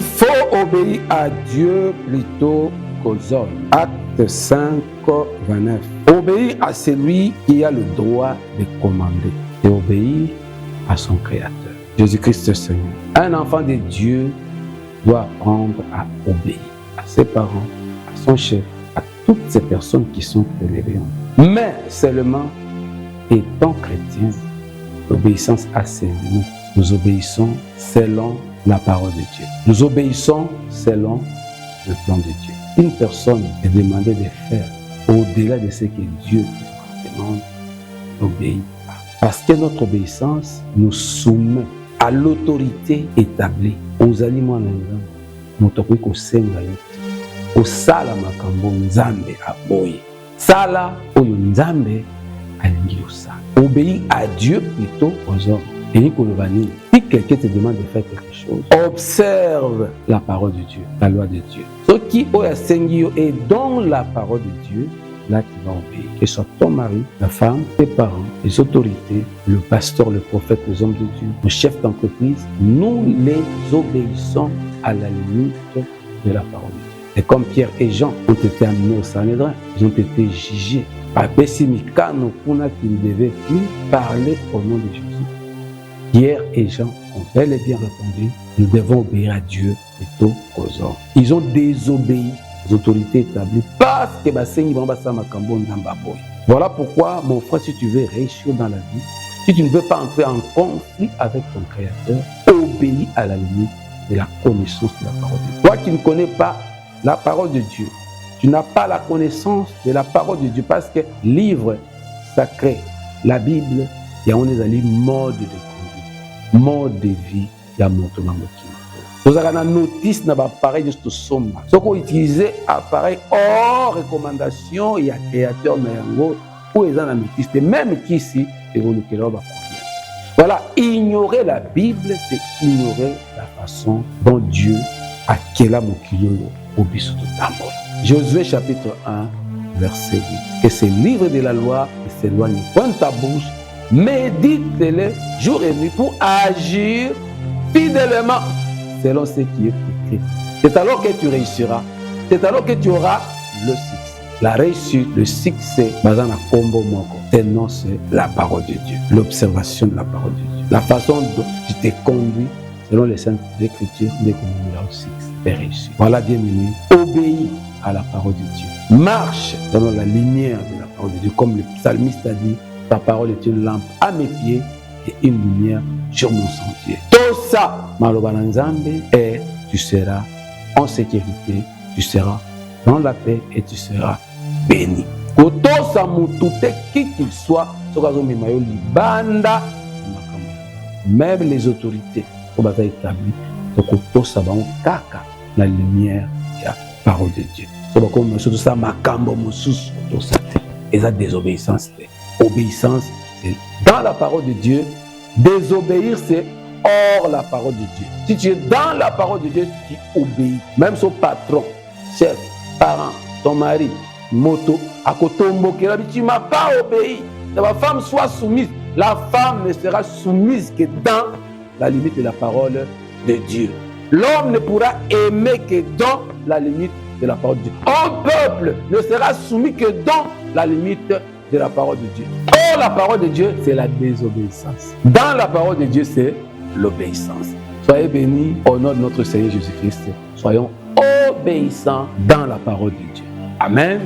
faut obéir à Dieu plutôt qu'aux hommes. Acte 5, 29. Obéir à celui qui a le droit de commander et obéir à son Créateur, Jésus-Christ Seigneur. Un enfant de Dieu doit apprendre à obéir à ses parents, à son chef, à toutes ces personnes qui sont élevées en lui. Mais seulement, étant chrétien, l'obéissance a ses limites. Nous obéissons selon la parole de Dieu. Nous obéissons selon le plan de Dieu. Une personne est demandée de faire au-delà de ce que Dieu demande, n'obéit pas. Parce que notre obéissance nous soumet à l'autorité établie. Aux aliments nous devons kosenga yo au sala makambo nzambe aboye sala oyo nzambe alingi osala. Obéir à Dieu plutôt qu'aux hommes. Et si quelqu'un te demande de faire quelque chose, observe la parole de Dieu, la loi de Dieu. Ce qui est dans la parole de Dieu, là tu vas obéir. Que ce soit ton mari, la femme, tes parents, les autorités, le pasteur, le prophète, les hommes de Dieu, le chef d'entreprise, nous les obéissons à la limite de la parole de Dieu. Et comme Pierre et Jean ont été amenés au Sanhédrin, ils ont été jugés par Pessimikano Kuna qui ne devait plus parler au nom de Jésus. Pierre et Jean ont bel et bien répondu, nous devons obéir à Dieu plutôt qu'aux hommes. Ils ont désobéi aux autorités établies parce que voilà pourquoi, mon frère, si tu veux réussir dans la vie, si tu ne veux pas entrer en conflit avec ton Créateur, obéis à la limite de la connaissance de la parole de Dieu. Toi qui ne connais pas la parole de Dieu, tu n'as pas la connaissance de la parole de Dieu parce que livre sacré, la Bible, il y a un mode de mode de vie ya moto na mokili. Nous avons une notice na appareil de somma. Ce qu'on utilise appareil hors recommandation il y a créateur na yango ou ils ont la notice même qui ici et vous nous va. Voilà, ignorer la Bible, c'est ignorer la façon dont Dieu a créé mokili au biso de tambour. Josué chapitre 1 verset 8. Que ce livre de la loi ne s'éloigne point de ta bouche. Médite-le jour et nuit pour agir fidèlement selon ce qui est écrit. C'est alors que tu réussiras. C'est alors que tu auras le succès. La réussite, le succès, c'est non, c'est la parole de Dieu. L'observation de la parole de Dieu. La façon dont tu t'es conduit selon les saintes écritures, dès qu'on aura le succès et réussite. Voilà, bien-aimé. Obéis à la parole de Dieu. Marche dans la lumière de la parole de Dieu. Comme le psalmiste a dit, ta parole est une lampe à mes pieds et une lumière sur mon sentier. Tout ça, Maloba Nzambe, et tu seras en sécurité, tu seras dans la paix et tu seras béni. Qui qu'il soit, même les autorités, la lumière de la parole de Dieu. C'est ça, Makambo Mosus, et ça, désobéissance. Obéissance, c'est dans la parole de Dieu. Désobéir, c'est hors la parole de Dieu. Si tu es dans la parole de Dieu, tu obéis. Même son patron, chef, parent, ton mari, moto, à côté tu ne m'as pas obéi. Que ma femme soit soumise. La femme ne sera soumise que dans la limite de la parole de Dieu. L'homme ne pourra aimer que dans la limite de la parole de Dieu. Un peuple ne sera soumis que dans la limite de la parole de Dieu. Or, la parole de Dieu, c'est la désobéissance. Dans la parole de Dieu, c'est l'obéissance. Soyez bénis au nom de notre Seigneur Jésus-Christ. Soyons obéissants dans la parole de Dieu. Amen.